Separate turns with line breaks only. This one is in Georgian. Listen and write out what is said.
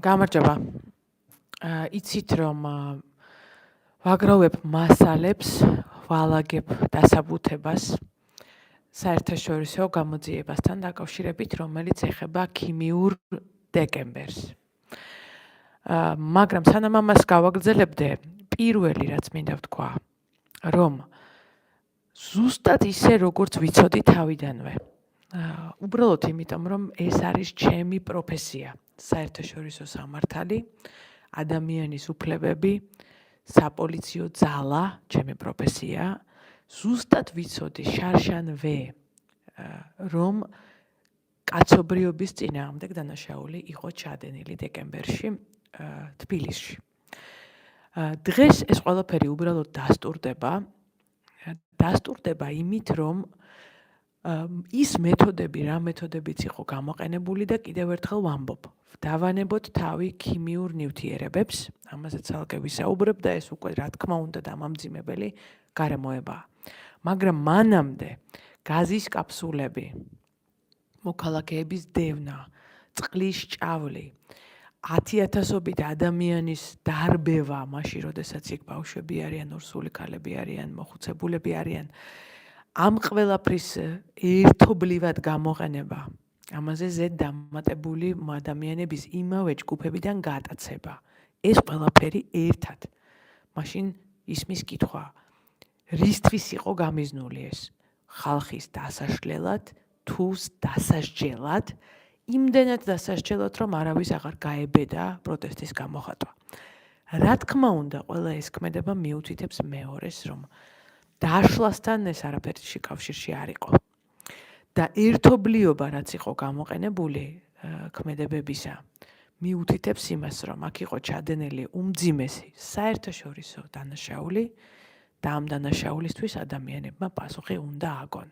გამარჯობა. იცით რომ ვაგროვებ მასალებს, ვალაგებ დასაბუთებას საერთაშორისო გამოძიებასთან დაკავშირებით, რომელიც ეხება ქიმიურ დეკემბერს. მაგრამ სანამ ამას გავაგრძელებდე, პირველი რაც მინდა ვთქვა, რომ ზუსტად ისე როგორც ვიცოდი თავიდანვე. უბრალოდ იმიტომ, რომ ეს არის ჩემი პროფესია, საერთაშორისო სამართალი, ადამიანის უფლებები, საპოლიციო ძალა, ჩემი პროფესია, ზუსტად ვიცოდი შარშანვე, რომ კაცობრიობის წინააღმდეგ დანაშაული იყო ჩადენილი დეკემბერში თბილისში. დღეს ეს ყველაფერი უბრალოდ დასტურდება იმით, რომ ის მეთოდები, რა მეთოდებიც იყო გამოყენებული და კიდევ ერთხელ ვამბობ, დავანებოთ თავი ქიმიურ ნივთიერებებს, ამასაც ალკე ვისაუბრებ და ეს უკვე რა თქმა უნდა დამამძიმებელი გარემოებაა. მაგრამ მანამდე გაზის კაფსულები, მოქალაქეების დევნა, წყლის ჭავლი, 10,000-ობით ადამიანის დარბევა, მაშინ როდესაც იქ ბავშვები არიან, ორსული ქალები არიან, მოხუცებულები არიან, ამ ყველაფრის ერთობლივად გამოყენება, ამაზე ზედ დამატებული ადამიანების იმავე ჯგუფებიდან გატაცება. ეს ყველაფერი ერთად. მაშინ ისმის კითხვა, რისთვის იყო გამიზნული ეს? ხალხის დასაშლელად, თუ დასასჯელად, იმდენად დასასჯელად, რომ არავის აღარ გაებედა პროტესტის გამოხატვა. რა თქმა უნდა, ყველა ეს ქმედება მიუთითებს მეორეს, რომ დაშლასთან ეს არაფერი კავშირში არ იყო. და ერთობლიობა, რაც იყო გამოყენებული ქმედებებისა, მიუთითებს იმას, რომ აქ იყო ჩადენილი უმძიმესი საერთაშორისო დანაშაული და ამ დანაშაულისთვის ადამიანებმა პასუხი უნდა აგონ.